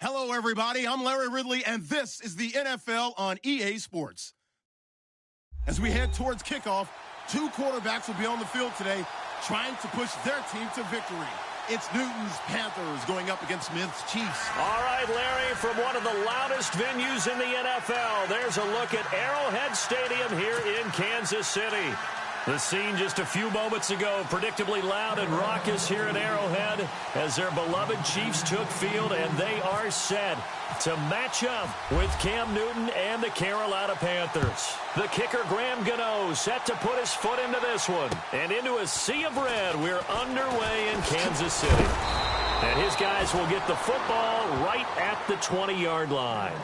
Hello, everybody. I'm Larry Ridley, and this is the NFL on EA Sports. As we head towards kickoff, two quarterbacks will be on the field today trying to push their team to victory. It's Newton's Panthers going up against Smith's Chiefs. All right, Larry, from one of the loudest venues in the NFL, there's a look at Arrowhead Stadium here in Kansas City. The scene just a few moments ago, predictably loud and raucous here at Arrowhead as their beloved Chiefs took field, and they are set to match up with Cam Newton and the Carolina Panthers. The kicker, Graham Gano, set to put his foot into this one. And into a sea of red, we're underway in Kansas City. And his guys will get the football right at the 20-yard line.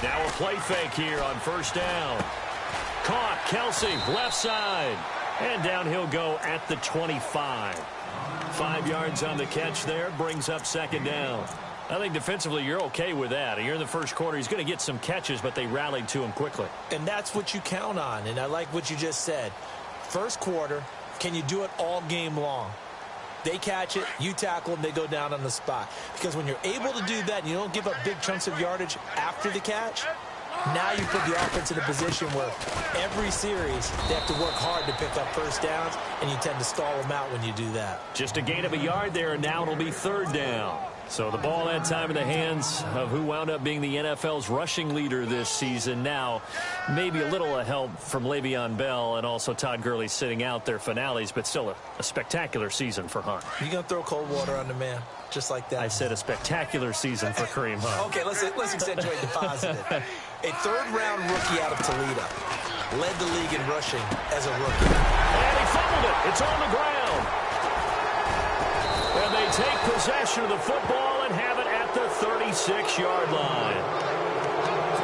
Now a play fake here on first down. Caught, Kelsey, left side. And down he'll go at the 25. 5 yards on the catch there, brings up second down. I think defensively you're okay with that. You're in the first quarter. He's going to get some catches, but they rallied to him quickly. And that's what you count on, and I like what you just said. First quarter, can you do it all game long? They catch it, you tackle them, they go down on the spot. Because when you're able to do that and you don't give up big chunks of yardage after the catch, now you put the offense in a position where every series they have to work hard to pick up first downs, and you tend to stall them out when you do that. Just a gain of a yard there, and now it'll be third down. So the ball that time in the hands of who wound up being the NFL's rushing leader this season. Now, maybe a little help from Le'Veon Bell and also Todd Gurley sitting out their finales, but still a spectacular season for Hunt. You going to throw cold water on the man just like that? I said a spectacular season for Kareem Hunt. Okay, let's accentuate the positive. A third-round rookie out of Toledo led the league in rushing as a rookie. And he fumbled it. It's on the ground. And they take possession of the football and have it at the 36-yard line.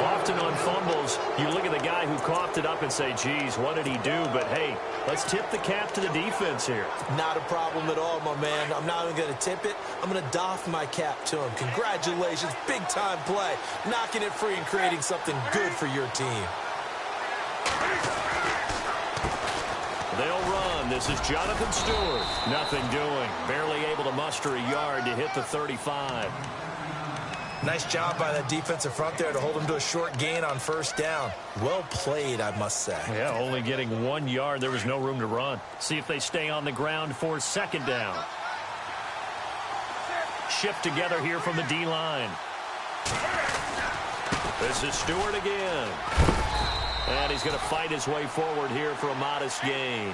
Often on fumbles, you look at the guy who coughed it up and say, geez, what did he do? But, hey, let's tip the cap to the defense here. Not a problem at all, my man. I'm not even going to tip it. I'm going to doff my cap to him. Congratulations. Big-time play. Knocking it free and creating something good for your team. They'll run. This is Jonathan Stewart. Nothing doing. Barely able to muster a yard to hit the 35. Nice job by that defensive front there to hold him to a short gain on first down. Well played, I must say. Yeah, only getting 1 yard. There was no room to run. See if they stay on the ground for second down. Shift together here from the D-line. This is Stewart again. And he's going to fight his way forward here for a modest gain.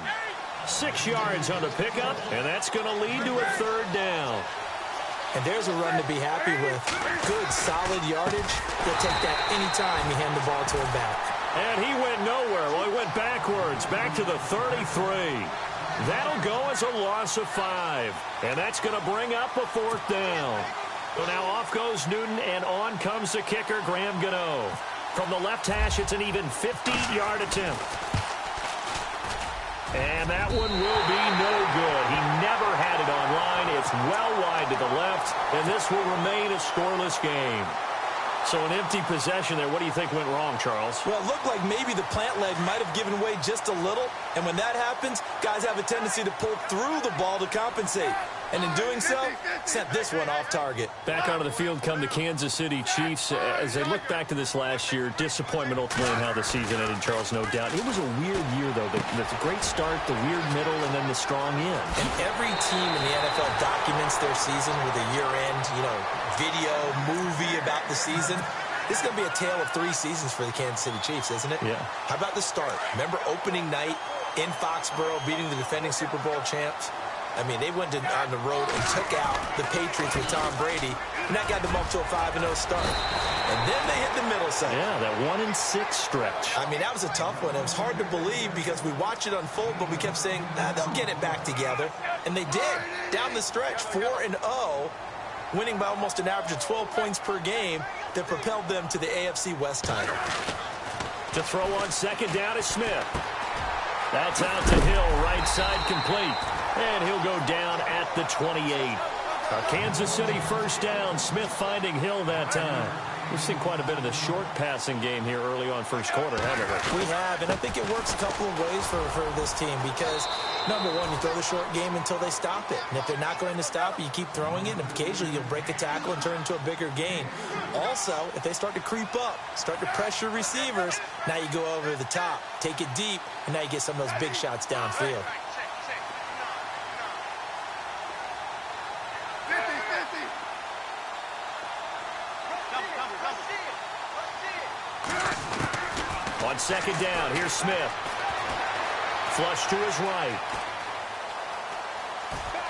6 yards on the pickup, and that's going to lead to a third down. And there's a run to be happy with. Good, solid yardage. He'll take that anytime you hand the ball to him back. And he went nowhere. Well, he went backwards, back to the 33. That'll go as a loss of 5. And that's going to bring up a fourth down. So now off goes Newton, and on comes the kicker, Graham Gano. From the left hash, it's an even 50-yard attempt. And that one will be no good. He never had it on line. It's well wide to the left, and this will remain a scoreless game. So an empty possession there. What do you think went wrong, Charles? Well, it looked like maybe the plant leg might have given way just a little, and when that happens, guys have a tendency to pull through the ball to compensate. And in doing so, sent this one off target. Back onto the field come the Kansas City Chiefs. As they look back to this last year, disappointment ultimately in how the season ended, Charles, no doubt. It was a weird year, though. The great start, the weird middle, and then the strong end. And every team in the NFL documents their season with a year-end, video, movie about the season. This is going to be a tale of 3 seasons for the Kansas City Chiefs, isn't it? Yeah. How about the start? Remember opening night in Foxborough, beating the defending Super Bowl champs? I mean, they went on the road and took out the Patriots with Tom Brady, and that got them up to a 5-0 start. And then they hit the middle segment. Yeah, that 1-6 stretch. I mean, that was a tough one. It was hard to believe because we watched it unfold, but we kept saying, they'll get it back together. And they did. Down the stretch, 4-0, winning by almost an average of 12 points per game that propelled them to the AFC West title. To throw on second down is Smith. That's out to Hill, right side complete. And he'll go down at the 28. A Kansas City first down. Smith finding Hill that time. We've seen quite a bit of the short passing game here early on first quarter, haven't we? We have, and I think it works a couple of ways for this team because, number one, you throw the short game until they stop it. And if they're not going to stop it, you keep throwing it, and occasionally you'll break a tackle and turn it into a bigger gain. Also, if they start to creep up, start to pressure receivers, now you go over the top, take it deep, and now you get some of those big shots downfield. On second down, here's Smith. Flush to his right.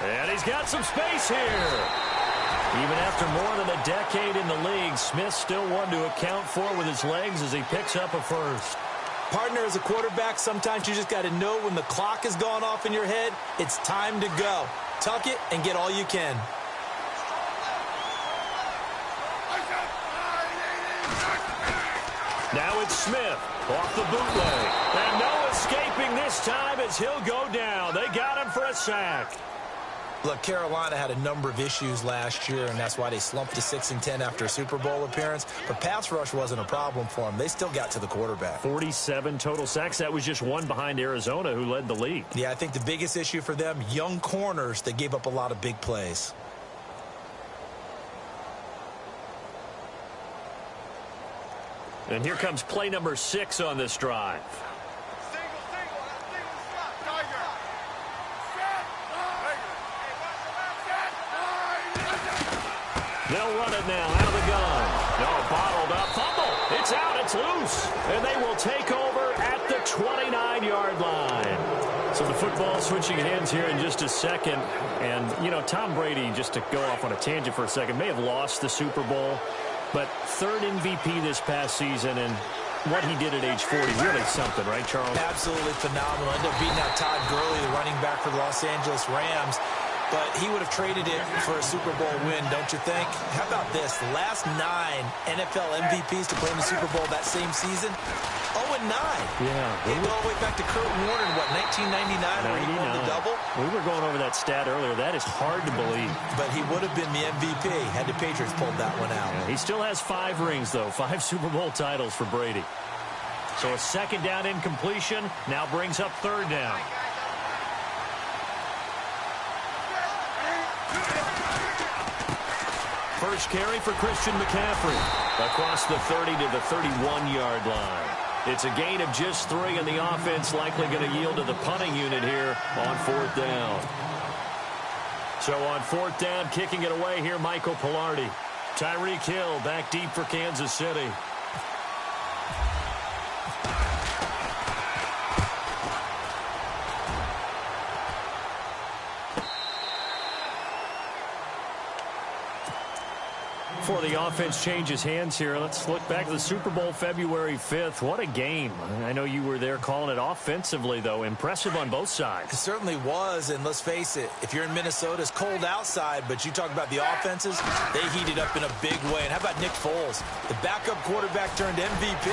And he's got some space here. Even after more than a decade in the league, Smith still one to account for with his legs as he picks up a first. Partner, as a quarterback, sometimes you just got to know when the clock has gone off in your head, it's time to go. Tuck it and get all you can. Now it's Smith off the bootleg. And no escaping this time as he'll go down. They got him for a sack. Look, Carolina had a number of issues last year, and that's why they slumped to 6-10 after a Super Bowl appearance. But pass rush wasn't a problem for them. They still got to the quarterback. 47 total sacks. That was just one behind Arizona, who led the league. Yeah, I think the biggest issue for them, young corners that gave up a lot of big plays. And here comes play number 6 on this drive. They'll run it now out of the gun. No, bottled up. Fumble. It's out. It's loose. And they will take over at the 29-yard line. So the football switching hands here in just a second. And, you know, Tom Brady, just to go off on a tangent for a second, may have lost the Super Bowl. But third MVP this past season, and what he did at age 40, really something, right, Charles? Absolutely phenomenal. Ended up beating out Todd Gurley, the running back for the Los Angeles Rams. But he would have traded it for a Super Bowl win, don't you think? How about this? The last 9 NFL MVPs to play in the Super Bowl that same season, 0-9. Yeah. They go all the way back to Kurt Warner in, what, 1999 where he won the double? We were going over that stat earlier. That is hard to believe. But he would have been the MVP had the Patriots pulled that one out. Yeah, he still has 5 rings, though. 5 Super Bowl titles for Brady. So a second down incompletion now brings up third down. First carry for Christian McCaffrey across the 30 to the 31-yard line. It's a gain of just 3, and the offense likely going to yield to the punting unit here on fourth down. So on fourth down, kicking it away here, Michael Pilardi. Tyreek Hill back deep for Kansas City. Before the offense changes hands here, let's look back to the Super Bowl February 5th. What a game. I know you were there calling it offensively, though. Impressive on both sides. It certainly was, and let's face it, if you're in Minnesota, it's cold outside, but you talk about the offenses, they heated up in a big way. And how about Nick Foles? The backup quarterback turned MVP.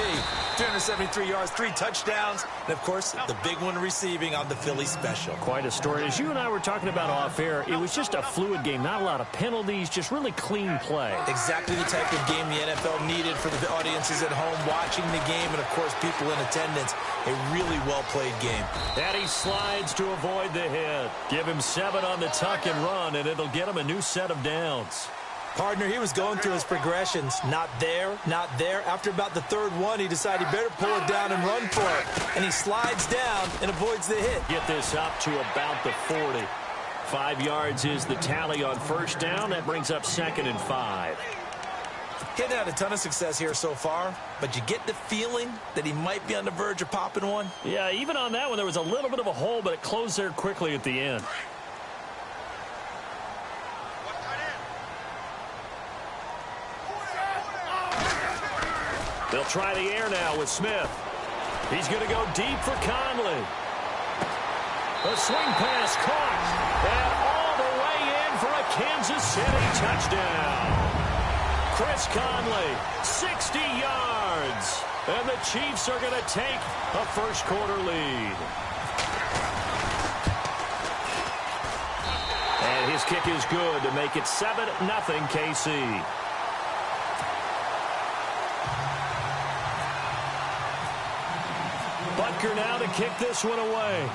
373 yards, 3 touchdowns, and, of course, the big one receiving on the Philly special. Quite a story. As you and I were talking about off air, it was just a fluid game. Not a lot of penalties, just really clean play. Exactly the type of game the NFL needed for the audiences at home watching the game and, of course, people in attendance. A really well-played game. And he slides to avoid the hit. Give him 7 on the tuck and run, and it'll get him a new set of downs. Partner, he was going through his progressions. Not there, not there. After about the third one, he decided he better pull it down and run for it. And he slides down and avoids the hit. Get this up to about the 40. 5 yards is the tally on first down. That brings up 2nd and 5. He hasn't had a ton of success here so far, but you get the feeling that he might be on the verge of popping one. Yeah, even on that one, there was a little bit of a hole, but it closed there quickly at the end. They'll try the air now with Smith. He's going to go deep for Conley. A swing pass caught. And all the way in for a Kansas City touchdown. Chris Conley, 60 yards. And the Chiefs are going to take a first-quarter lead. And his kick is good to make it 7-0 KC. Butker now to kick this one away.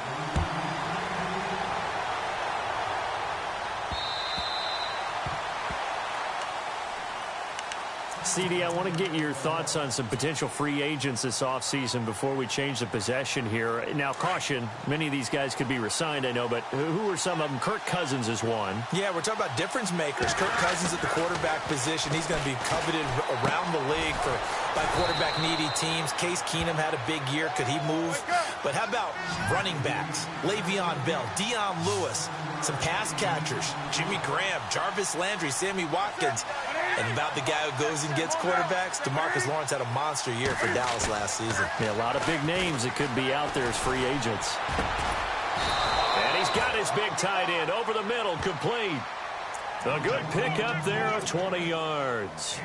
CD, I want to get your thoughts on some potential free agents this offseason before we change the possession here. Now, caution, many of these guys could be re-signed, I know, but who are some of them? Kirk Cousins is one. Yeah, we're talking about difference makers. Kirk Cousins at the quarterback position. He's going to be coveted around the league by quarterback-needy teams. Case Keenum had a big year. Could he move? But how about running backs? Le'Veon Bell, Dion Lewis, some pass catchers, Jimmy Graham, Jarvis Landry, Sammy Watkins. And about the guy who goes and gets quarterbacks, DeMarcus Lawrence had a monster year for Dallas last season. Yeah, a lot of big names that could be out there as free agents. And he's got his big tight end over the middle, complete. A good pickup there of 20 yards.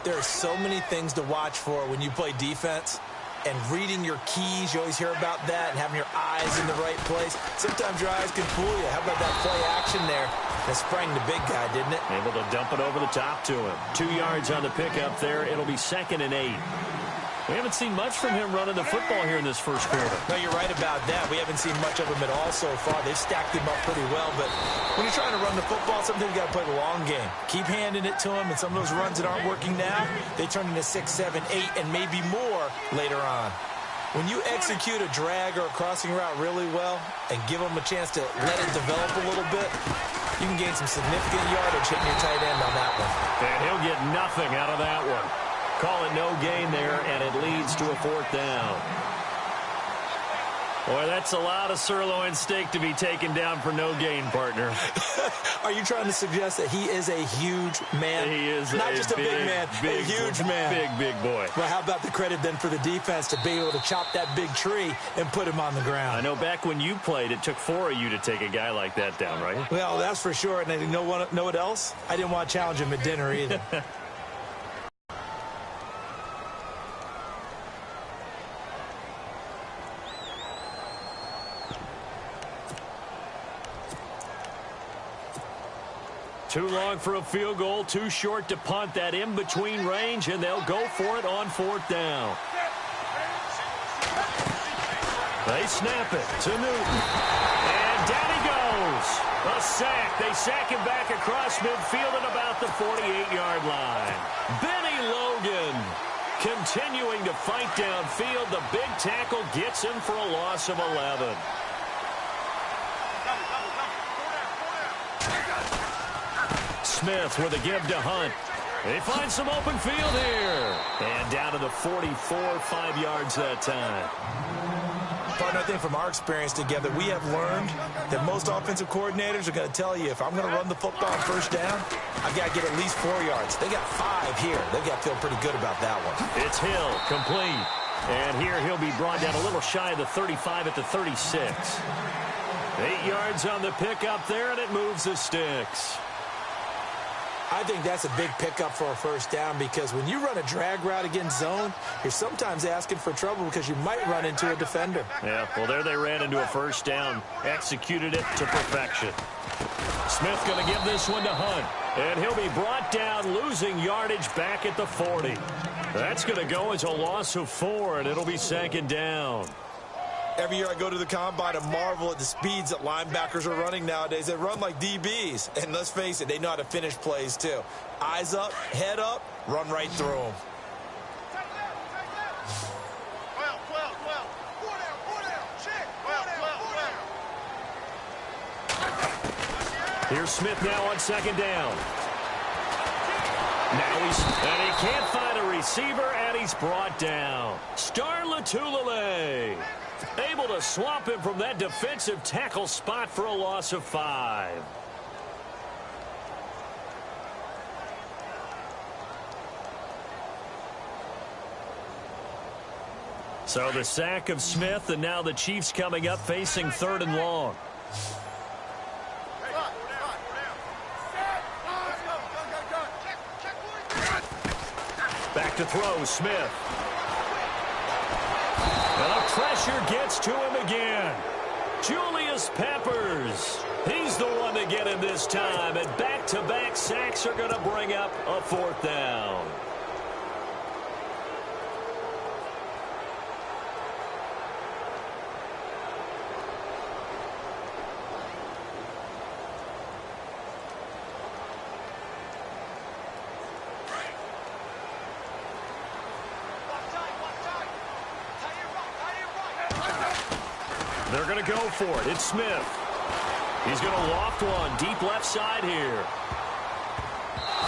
There are so many things to watch for when you play defense. And reading your keys, you always hear about that, and having your eyes in the right place. Sometimes your eyes can fool you. How about that play action there? That sprang the big guy, didn't it? Able to dump it over the top to him. 2 yards on the pickup there. It'll be 2nd and 8. We haven't seen much from him running the football here in this first quarter. No, you're right about that. We haven't seen much of him at all so far. They've stacked him up pretty well, but when you're trying to run the football, sometimes you got to play the long game. Keep handing it to him, and some of those runs that aren't working now, they turn into 6, 7, 8, and maybe more later on. When you execute a drag or a crossing route really well and give them a chance to let it develop a little bit, you can gain some significant yardage hitting your tight end on that one. And he'll get nothing out of that one. Call it no gain there, and it leads to a 4th down. Boy, that's a lot of sirloin steak to be taken down for no gain, partner. Are you trying to suggest that he is a huge man? He is not just a big man, a huge man. Big boy. Well, how about the credit then for the defense to be able to chop that big tree and put him on the ground? I know back when you played, it took 4 of you to take a guy like that down, right? Well, that's for sure. And you know what else? I didn't want to challenge him at dinner either. Too long for a field goal, too short to punt. That in-between range, and they'll go for it on 4th down. They snap it to Newton. And down he goes. A sack. They sack him back across midfield at about the 48-yard line. Benny Logan continuing to fight downfield. The big tackle gets him for a loss of 11. Smith with a give to Hunt. They find some open field here. And down to the 44, 5 yards that time. Partner, I think from our experience together, we have learned that most offensive coordinators are going to tell you, if I'm going to run the football on 1st down, I've got to get at least 4 yards. They got 5 here. They got to feel pretty good about that one. It's Hill, complete. And here he'll be brought down a little shy of the 35 at the 36. 8 yards on the pickup there, and it moves the sticks. I think that's a big pickup for a 1st down, because when you run a drag route against zone, you're sometimes asking for trouble because you might run into a defender. Yeah, well, there they ran into a 1st down, executed it to perfection. Smith going to give this one to Hunt, and he'll be brought down, losing yardage back at the 40. That's going to go as a loss of 4, and it'll be 2nd down. Every year I go to the combine and marvel at the speeds that linebackers are running nowadays. They run like DBs. And let's face it, they know how to finish plays too. Eyes up, head up, run right through them. Here's Smith now on 2nd down. Now and he can't find a receiver, and he's brought down. Star Latulele able to swamp him from that defensive tackle spot for a loss of 5. So the sack of Smith, and now the Chiefs coming up facing 3rd and long. Back to throw, Smith. And the pressure gets to him again. Julius Peppers. He's the one to get him this time. And back-to-back sacks are going to bring up a 4th down. They're going to go for it. It's Smith. He's going to loft one deep left side here.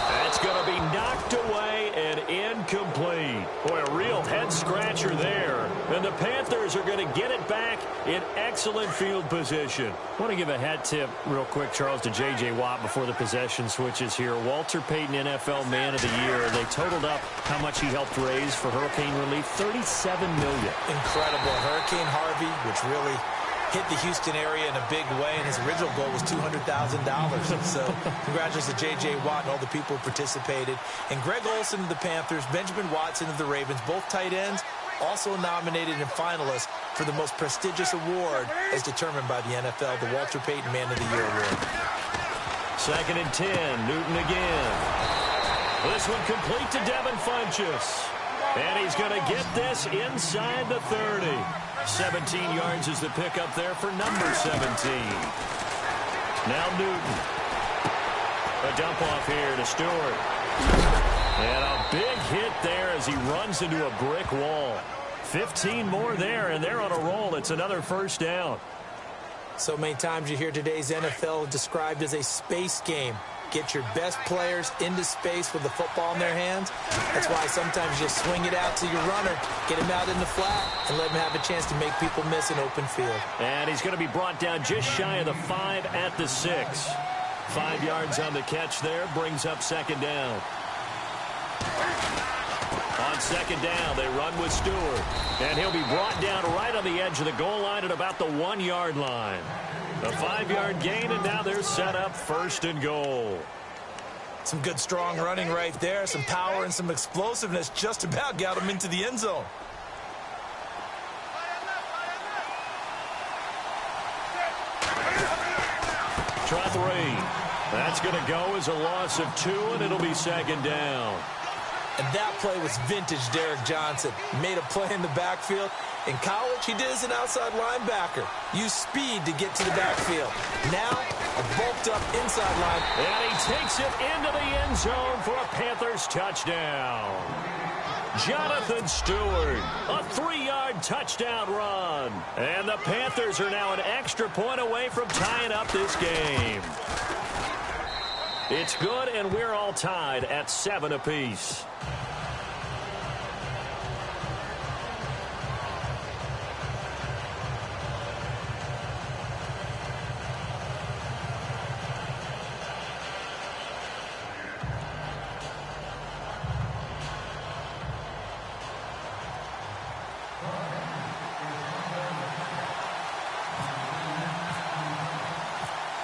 That's going to be knocked away and incomplete. Boy, a real head-scratcher there. And the Panthers are going to get it back in excellent field position. I want to give a hat tip real quick, Charles, to J.J. Watt before the possession switches here. Walter Payton, NFL Man of the Year. They totaled up how much he helped raise for hurricane relief, $37 million. Incredible. Hurricane Harvey, which really hit the Houston area in a big way, and his original goal was $200,000. So congratulations to J.J. Watt and all the people who participated. And Greg Olsen of the Panthers, Benjamin Watson of the Ravens, both tight ends, also nominated and finalists for the most prestigious award as determined by the NFL, the Walter Payton Man of the Year Award. 2nd and 10, Newton again. This one complete to Devin Funchess. And he's going to get this inside the 30. 17 yards is the pickup there for number 17. Now Newton. A dump off here to Stewart. And a big hit there as he runs into a brick wall. 15 more there, and they're on a roll. It's another 1st down. So many times you hear today's NFL described as a space game. Get your best players into space with the football in their hands. That's why sometimes you swing it out to your runner, get him out in the flat, and let him have a chance to make people miss an open field. And he's going to be brought down just shy of the 5 at the 6. 5 yards on the catch there, brings up 2nd down. On 2nd down, they run with Stewart. And he'll be brought down right on the edge of the goal line at about the 1-yard line. A 5-yard gain, and now they're set up 1st and goal. Some good, strong running right there. Some power and some explosiveness just about got him into the end zone. Try 3. That's going to go as a loss of 2, and it'll be 2nd down. And that play was vintage Derek Johnson. Made a play in the backfield. In college, he did as an outside linebacker. Used speed to get to the backfield. Now, a bulked-up inside line. And he takes it into the end zone for a Panthers touchdown. Jonathan Stewart, a 3-yard touchdown run. And the Panthers are now an extra point away from tying up this game. It's good, and we're all tied at 7 apiece.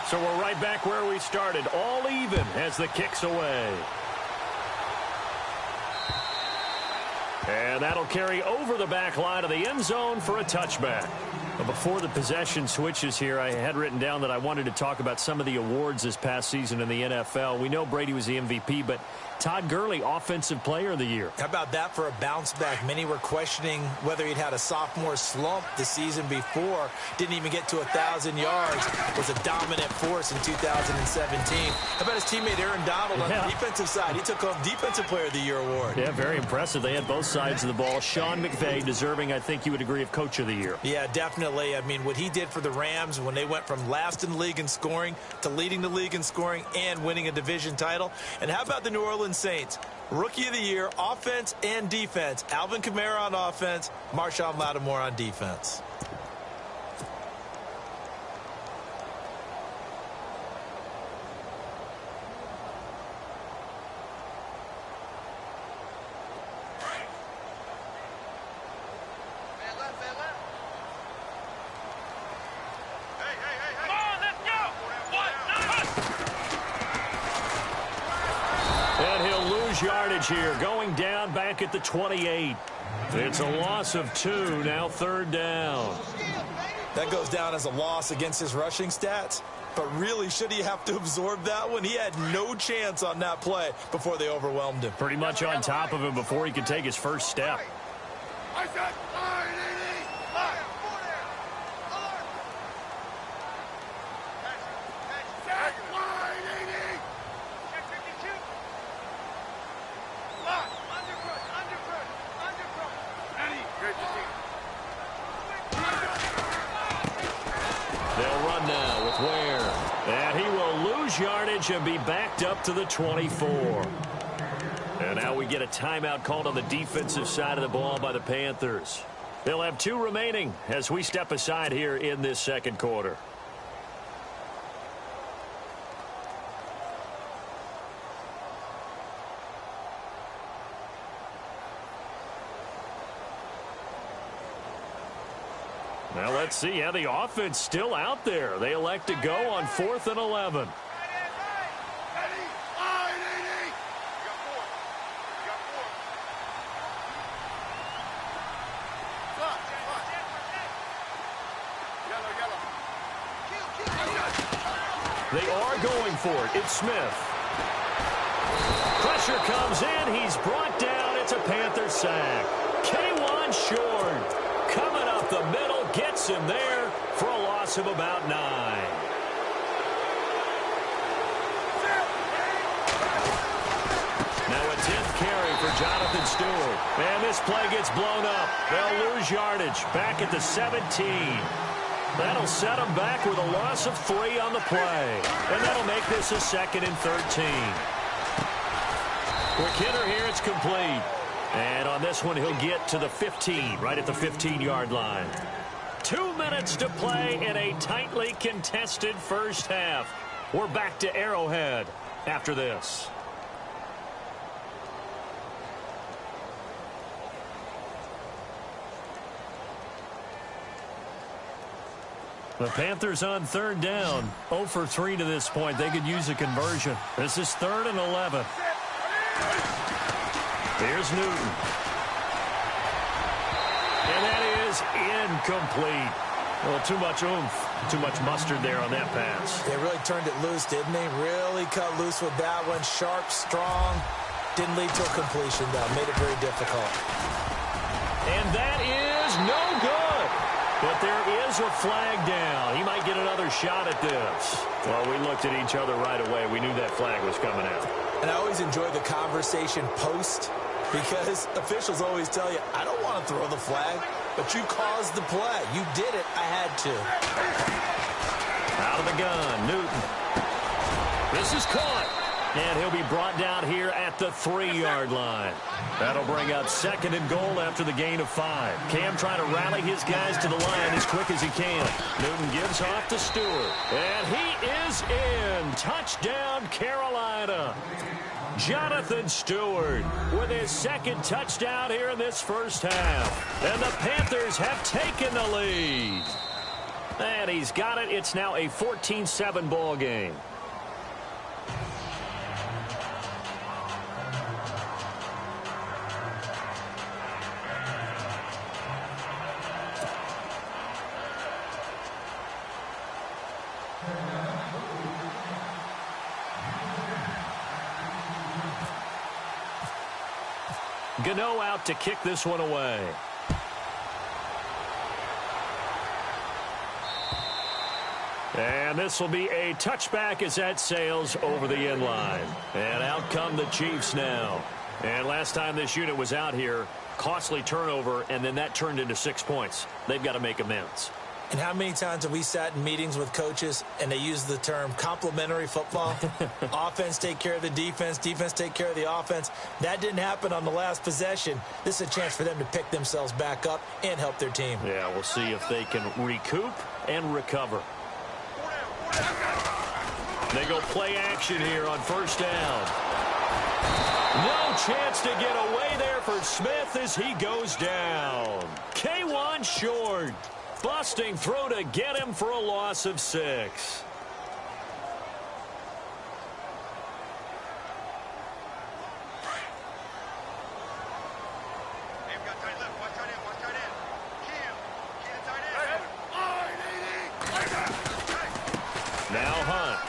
So we're right back where we started, all even as the kick's away. And that'll carry over the back line of the end zone for a touchback. Well, before the possession switches here, I had written down that I wanted to talk about some of the awards this past season in the NFL. We know Brady was the MVP, but Todd Gurley, Offensive Player of the Year. How about that for a bounce back? Many were questioning whether he'd had a sophomore slump the season before. Didn't even get to 1,000 yards. Was a dominant force in 2017. How about his teammate Aaron Donald on the defensive side? He took home Defensive Player of the Year award. Yeah, very impressive. They had both sides of the ball. Sean McVay deserving, I think you would agree, of Coach of the Year. Yeah, definitely. I mean, what he did for the Rams when they went from last in the league in scoring to leading the league in scoring and winning a division title. And how about the New Orleans Saints? Rookie of the Year, offense and defense. Alvin Kamara on offense, Marshawn Lattimore on defense. yardage here, going down back at the 28. It's a loss of 2, now 3rd down. That goes down as a loss against his rushing stats. But really, should he have to absorb that one? He had no chance on that play before they overwhelmed him. Pretty much on top of him before he could take his first step. Yardage and be backed up to the 24. And now we get a timeout called on the defensive side of the ball by the Panthers. They'll have 2 remaining as we step aside here in this second quarter. Now let's see how the offense still out there. They elect to go on 4th and 11. They are going for it. It's Smith. Pressure comes in. He's brought down. It's a Panther sack. K1 Short coming up the middle. Gets him there for a loss of about 9. Now a 10th carry for Jonathan Stewart. And this play gets blown up. They'll lose yardage back at the 17. That'll set them back with a loss of 3 on the play. And that'll make this a 2nd and 13. Quick hitter here, it's complete. And on this one, he'll get to the 15, right at the 15-yard line. 2 minutes to play in a tightly contested first half. We're back to Arrowhead after this. The Panthers on 3rd down. 0 for 3 to this point. They could use a conversion. This is 3rd and 11. Here's Newton. And that is incomplete. Well, too much oomph, too much mustard there on that pass. They really turned it loose, didn't they? Really cut loose with that one. Sharp, strong. Didn't lead to a completion, though. Made it very difficult. And that is no good. But there is a flag down. He might get another shot at this. Well, we looked at each other right away. We knew that flag was coming out. And I always enjoy the conversation post because officials always tell you, I don't want to throw the flag, but you caused the play. You did it. I had to. Out of the gun, Newton. This is caught. And he'll be brought down here at the 3-yard line. That'll bring up 2nd and goal after the gain of 5. Cam trying to rally his guys to the line as quick as he can. Newton gives off to Stewart. And he is in. Touchdown, Carolina. Jonathan Stewart with his 2nd touchdown here in this first half. And the Panthers have taken the lead. And he's got it. It's now a 14-7 ball game. Gano out to kick this one away. And this will be a touchback as that sails over the end line. And out come the Chiefs now. And last time this unit was out here, costly turnover, and then that turned into 6 points. They've got to make amends. And how many times have we sat in meetings with coaches and they use the term complementary football? Offense take care of the defense, defense take care of the offense. That didn't happen on the last possession. This is a chance for them to pick themselves back up and help their team. Yeah, we'll see if they can recoup and recover. They go play action here on first down. No chance to get away there for Smith as he goes down. K1 Short. Busting through to get him for a loss of 6. Now Hunt.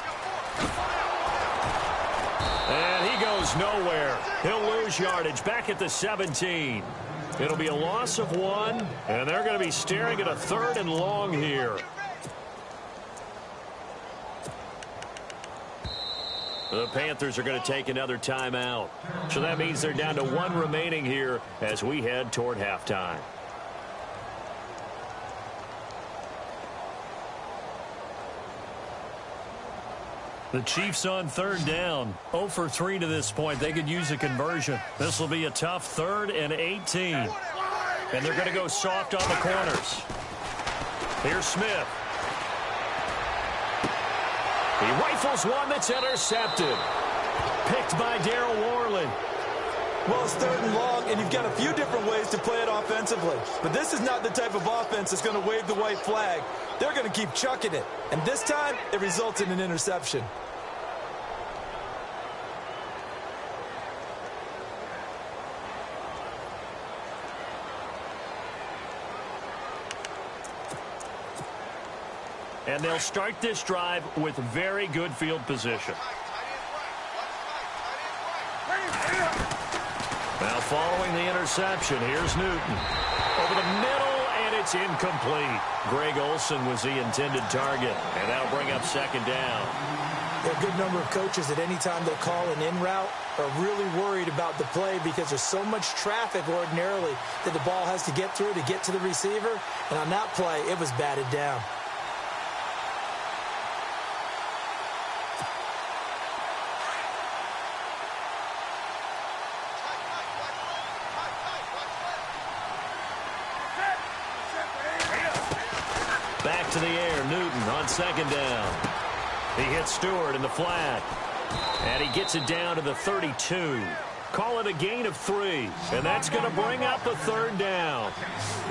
And he goes nowhere. He'll lose yardage back at the 17. It'll be a loss of 1, and they're going to be staring at a 3rd and long here. The Panthers are going to take another timeout. So that means they're down to 1 remaining here as we head toward halftime. The Chiefs on 3rd down. 0 for 3 to this point. They could use a conversion. This will be a tough 3rd and 18. And they're going to go soft on the corners. Here's Smith. He rifles one that's intercepted. Picked by Darryl Worley. Well, it's 3rd and long, and you've got a few different ways to play it offensively. But this is not the type of offense that's going to wave the white flag. They're going to keep chucking it. And this time, it results in an interception. And they'll start this drive with very good field position. Now following the interception, here's Newton. Over the middle, and it's incomplete. Greg Olsen was the intended target, and that'll bring up 2nd down. There are a good number of coaches at any time they'll call an in route are really worried about the play because there's so much traffic ordinarily that the ball has to get through to get to the receiver. And on that play, it was batted down. Back to the air, Newton on 2nd down. He hits Stewart in the flat. And he gets it down to the 32. Call it a gain of 3. And that's going to bring up a 3rd down.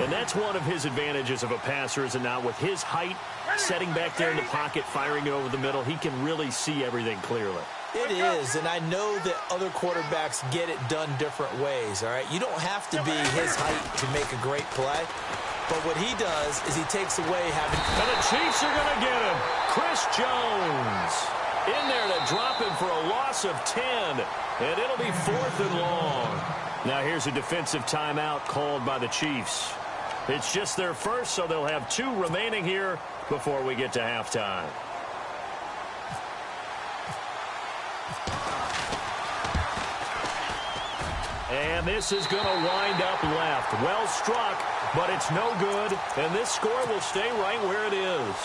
And that's one of his advantages of a passer, is it not? With his height, setting back there in the pocket, firing it over the middle, he can really see everything clearly. It is, and I know that other quarterbacks get it done different ways, all right? You don't have to be his height to make a great play. But what he does is he takes away having... And the Chiefs are going to get him. Chris Jones in there to drop him for a loss of 10. And it'll be 4th and long. Now here's a defensive timeout called by the Chiefs. It's just their first, so they'll have 2 remaining here before we get to halftime. And this is going to wind up left. Well struck, but it's no good. And this score will stay right where it is.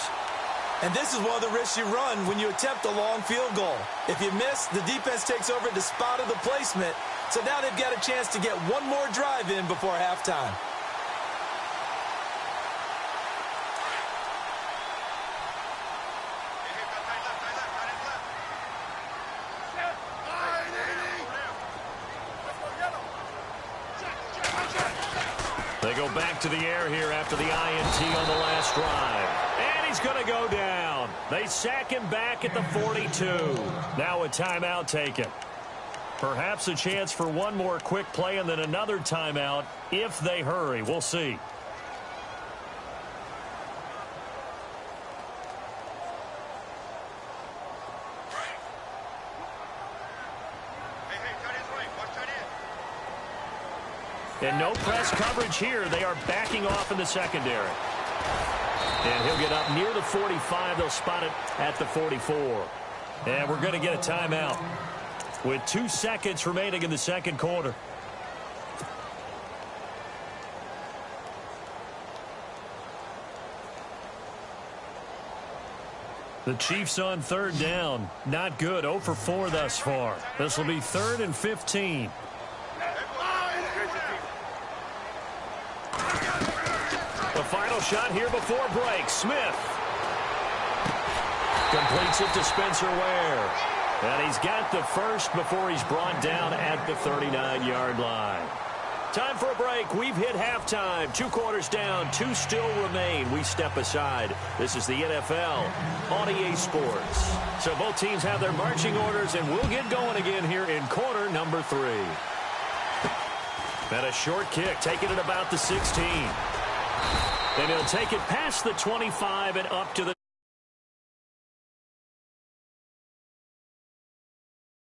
And this is one of the risks you run when you attempt a long field goal. If you miss, the defense takes over at the spot of the placement. So now they've got a chance to get one more drive in before halftime. They go back to the air here after the INT on the last drive. And he's going to go down. They sack him back at the 42. Now a timeout taken. Perhaps a chance for one more quick play and then another timeout if they hurry. We'll see. And no press coverage here. They are backing off in the secondary. And he'll get up near the 45. They'll spot it at the 44. And we're going to get a timeout with 2 seconds remaining in the second quarter. The Chiefs on 3rd down. Not good. 0 for 4 thus far. This will be 3rd and 15. The final shot here before break. Smith completes it to Spencer Ware. And he's got the first before he's brought down at the 39-yard line. Time for a break. We've hit halftime. 2 quarters down. 2 still remain. We step aside. This is the NFL on EA Sports. So both teams have their marching orders, and we'll get going again here in quarter number 3. And a short kick, taking it about the 16. And he'll take it past the 25 and up to the